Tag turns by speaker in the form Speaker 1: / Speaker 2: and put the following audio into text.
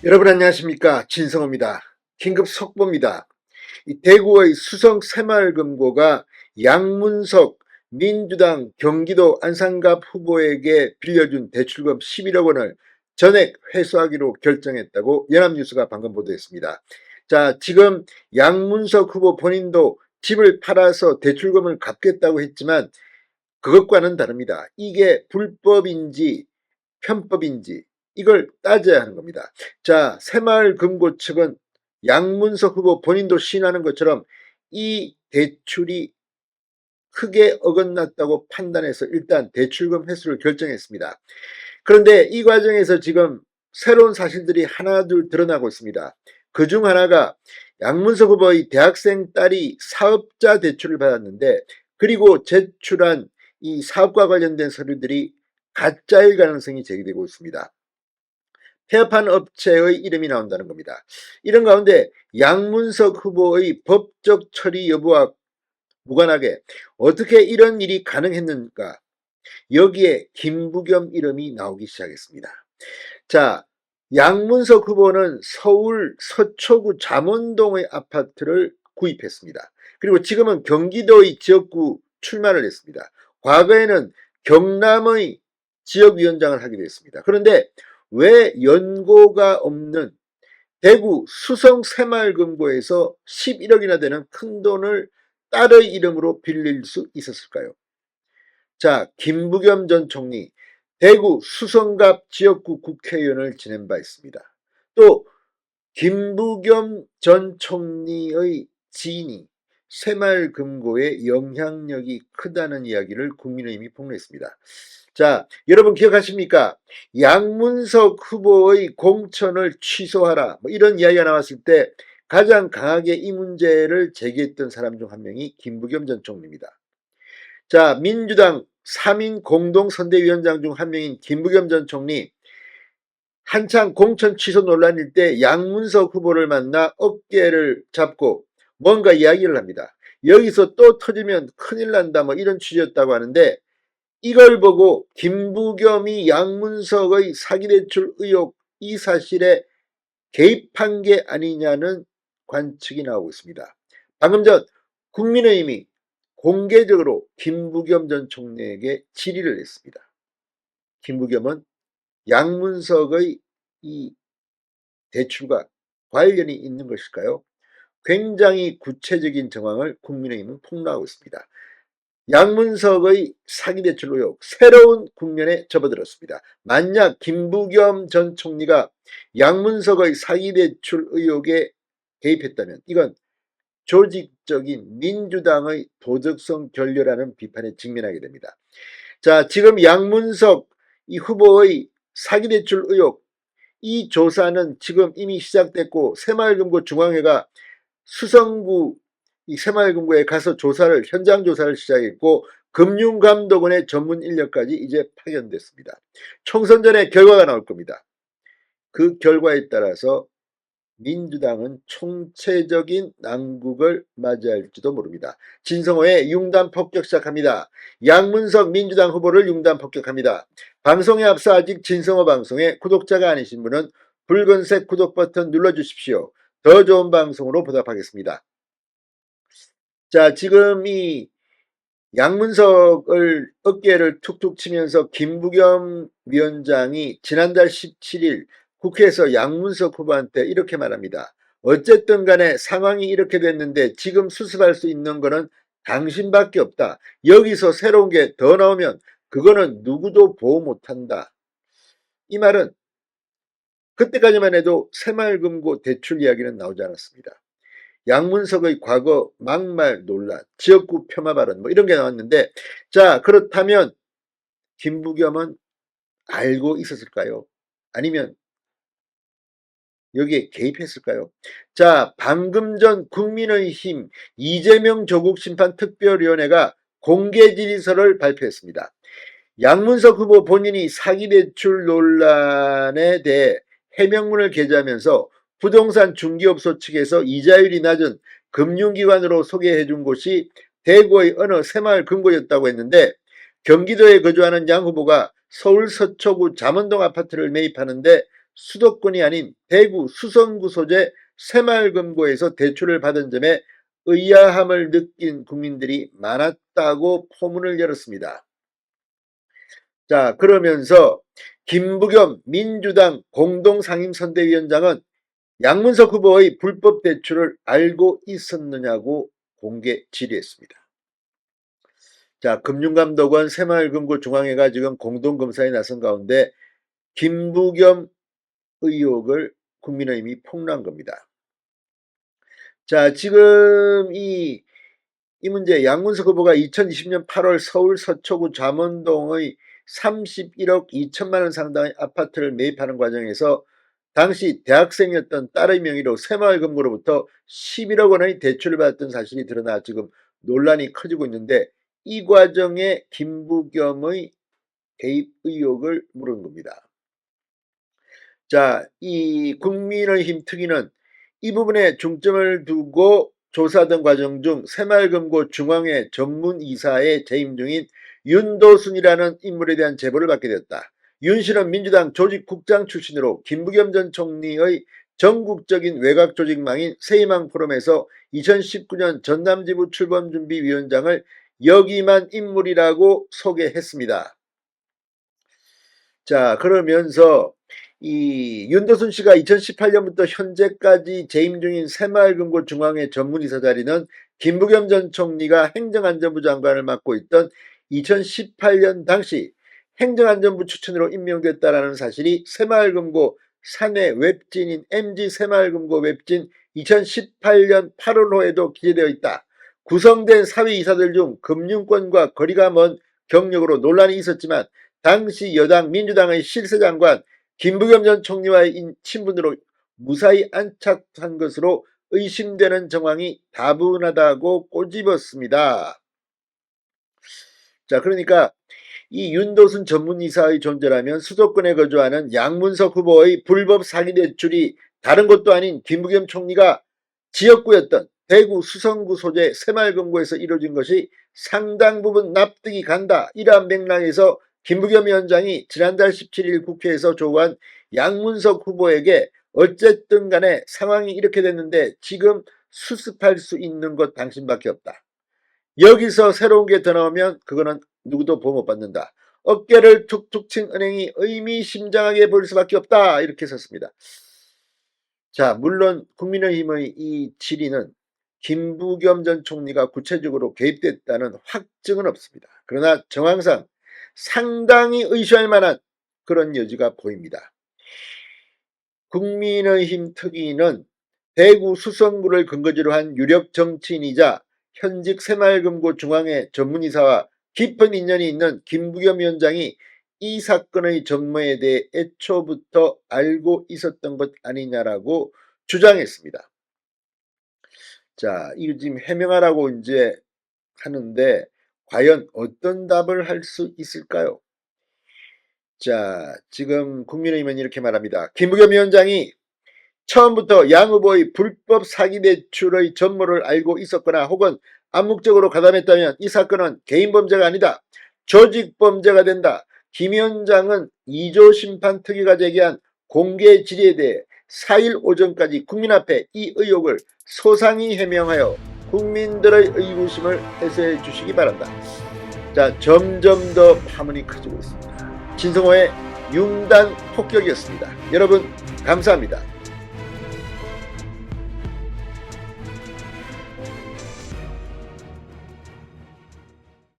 Speaker 1: 여러분 안녕하십니까, 진성호입니다. 긴급 속보입니다. 이 대구의 수성 새마을금고가 양문석 민주당 경기도 안산갑 후보에게 빌려준 대출금 11억 원을 전액 회수하기로 결정했다고 연합뉴스가 방금 보도했습니다. 자, 지금 양문석 후보 본인도 집을 팔아서 대출금을 갚겠다고 했지만 그것과는 다릅니다. 이게 불법인지 편법인지 이걸 따져야 하는 겁니다. 자, 새마을금고 측은 양문석 후보 본인도 시인하는 것처럼 이 대출이 크게 어긋났다고 판단해서 일단 대출금 회수를 결정했습니다. 그런데 이 과정에서 지금 새로운 사실들이 하나둘 드러나고 있습니다. 그중 하나가 양문석 후보의 대학생 딸이 사업자 대출을 받았는데, 그리고 제출한 이 사업과 관련된 서류들이 가짜일 가능성이 제기되고 있습니다. 폐업한 업체의 이름이 나온다는 겁니다. 이런 가운데 양문석 후보의 법적 처리 여부와 무관하게 어떻게 이런 일이 가능했는가, 여기에 김부겸 이름이 나오기 시작했습니다. 자, 양문석 후보는 서울 서초구 잠원동의 아파트를 구입했습니다. 그리고 지금은 경기도의 지역구 출마를 했습니다. 과거에는 경남의 지역위원장을 하기도 했습니다. 그런데 왜 연고가 없는 대구 수성 새마을금고에서 11억이나 되는 큰 돈을 딸의 이름으로 빌릴 수 있었을까요? 자, 김부겸 전 총리 대구 수성갑 지역구 국회의원을 지낸 바 있습니다. 또 김부겸 전 총리의 지인이 새마을금고의 영향력이 크다는 이야기를 국민의힘이 폭로했습니다. 자, 여러분 기억하십니까? 양문석 후보의 공천을 취소하라, 뭐 이런 이야기가 나왔을 때 가장 강하게 이 문제를 제기했던 사람 중 한 명이 김부겸 전 총리입니다. 자, 민주당 3인 공동선대위원장 중 한 명인 김부겸 전 총리, 한창 공천 취소 논란일 때 양문석 후보를 만나 어깨를 잡고 뭔가 이야기를 합니다. 여기서 또 터지면 큰일 난다, 뭐 이런 취지였다고 하는데, 이걸 보고 김부겸이 양문석의 사기대출 의혹 이 사실에 개입한 게 아니냐는 관측이 나오고 있습니다. 방금 전 국민의힘이 공개적으로 김부겸 전 총리에게 질의를 했습니다. 김부겸은 양문석의 이 대출과 관련이 있는 것일까요? 굉장히 구체적인 정황을 국민의힘은 폭로하고 있습니다. 양문석의 사기대출 의혹 새로운 국면에 접어들었습니다. 만약 김부겸 전 총리가 양문석의 사기대출 의혹에 개입했다면 이건 조직적인 민주당의 도덕성 결여라는 비판에 직면하게 됩니다. 자, 지금 양문석 이 후보의 사기대출 의혹 이 조사는 지금 이미 시작됐고 새마을금고 중앙회가 수성구 이 새마을금고에 가서 현장 조사를 시작했고 금융감독원의 전문 인력까지 이제 파견됐습니다. 총선 전에 결과가 나올 겁니다. 그 결과에 따라서 민주당은 총체적인 난국을 맞이할지도 모릅니다. 진성호의 융단 폭격 시작합니다. 양문석 민주당 후보를 융단 폭격합니다. 방송에 앞서 아직 진성호 방송에 구독자가 아니신 분은 붉은색 구독 버튼 눌러주십시오. 더 좋은 방송으로 보답하겠습니다. 자, 지금 이 양문석을 어깨를 툭툭 치면서 김부겸 위원장이 지난달 17일 국회에서 양문석 후보한테 이렇게 말합니다. 어쨌든 간에 상황이 이렇게 됐는데 지금 수습할 수 있는 거는 당신밖에 없다. 여기서 새로운 게 더 나오면 그거는 누구도 보호 못한다. 이 말은 그때까지만 해도 새마을금고 대출 이야기는 나오지 않았습니다. 양문석의 과거 막말 논란, 지역구 폄하 발언 뭐 이런 게 나왔는데, 자, 그렇다면 김부겸은 알고 있었을까요? 아니면 여기에 개입했을까요? 자, 방금 전 국민의힘 이재명 조국심판특별위원회가 공개 질의서를 발표했습니다. 양문석 후보 본인이 사기대출 논란에 대해 해명문을 게재하면서 부동산 중개업소 측에서 이자율이 낮은 금융기관으로 소개해준 곳이 대구의 어느 새마을 금고였다고 했는데, 경기도에 거주하는 양 후보가 서울 서초구 잠원동 아파트를 매입하는데 수도권이 아닌 대구 수성구 소재 새마을금고에서 대출을 받은 점에 의아함을 느낀 국민들이 많았다고 포문을 열었습니다. 자, 그러면서 김부겸 민주당 공동상임선대위원장은 양문석 후보의 불법 대출을 알고 있었느냐고 공개 질의했습니다. 자, 금융감독원 새마을금고 중앙회가 지금 공동검사에 나선 가운데 김부겸 의혹을 국민의힘이 폭로한 겁니다. 자, 지금 이 문제 양문석 후보가 2020년 8월 서울 서초구 잠원동의 31억 2천만 원 상당의 아파트를 매입하는 과정에서 당시 대학생이었던 딸의 명의로 새마을금고로부터 11억 원의 대출을 받았던 사실이 드러나 지금 논란이 커지고 있는데 이 과정에 김부겸의 개입 의혹을 물은 겁니다. 자, 이 국민의힘 특위는 이 부분에 중점을 두고 조사하던 과정 중 새마을금고 중앙회 전문이사에 재임 중인 윤도순이라는 인물에 대한 제보를 받게 되었다. 윤 씨는 민주당 조직국장 출신으로 김부겸 전 총리의 전국적인 외곽 조직망인 새희망 포럼에서 2019년 전남지부 출범준비위원장을 역임한 인물이라고 소개했습니다. 자, 그러면서 이 윤도순 씨가 2018년부터 현재까지 재임 중인 새마을금고 중앙회 전문이사 자리는 김부겸 전 총리가 행정안전부 장관을 맡고 있던 2018년 당시 행정안전부 추천으로 임명됐다라는 사실이 새마을금고 사내 웹진인 MG 새마을금고 웹진 2018년 8월호에도 기재되어 있다. 구성된 사위이사들 중 금융권과 거리가 먼 경력으로 논란이 있었지만 당시 여당 민주당의 실세장관 김부겸 전 총리와의 친분으로 무사히 안착한 것으로 의심되는 정황이 다분하다고 꼬집었습니다. 자, 그러니까 이 윤도순 전문이사의 존재라면 수도권에 거주하는 양문석 후보의 불법 사기 대출이 다른 것도 아닌 김부겸 총리가 지역구였던 대구 수성구 소재 새마을금고에서 이루어진 것이 상당 부분 납득이 간다. 이러한 맥락에서 김부겸 위원장이 지난달 17일 국회에서 조우한 양문석 후보에게 어쨌든 간에 상황이 이렇게 됐는데 지금 수습할 수 있는 것 당신밖에 없다. 여기서 새로운 게 더 나오면 그거는 누구도 보호 못 받는다. 어깨를 툭툭 친 은행이 의미심장하게 보일 수밖에 없다. 이렇게 썼습니다. 자, 물론 국민의힘의 이 질의는 김부겸 전 총리가 구체적으로 개입됐다는 확증은 없습니다. 그러나 정황상 상당히 의심할 만한 그런 여지가 보입니다. 국민의힘 특위는 대구 수성구를 근거지로 한 유력 정치인이자 현직 새마을금고 중앙회 전문이사와 깊은 인연이 있는 김부겸 위원장이 이 사건의 전모에 대해 애초부터 알고 있었던 것 아니냐라고 주장했습니다. 자, 이거 지금 해명하라고 이제 하는데 과연 어떤 답을 할 수 있을까요? 자, 지금 국민의힘은 이렇게 말합니다. 김부겸 위원장이 처음부터 양 후보의 불법 사기 대출의 전모를 알고 있었거나 혹은 암묵적으로 가담했다면 이 사건은 개인범죄가 아니다. 조직범죄가 된다. 김 위원장은 2조 심판특위가 제기한 공개 질의에 대해 4일 오전까지 국민 앞에 이 의혹을 소상히 해명하여 국민들의 의구심을 해소해 주시기 바란다. 자, 점점 더 파문이 커지고 있습니다. 진성호의 융단 폭격이었습니다. 여러분 감사합니다.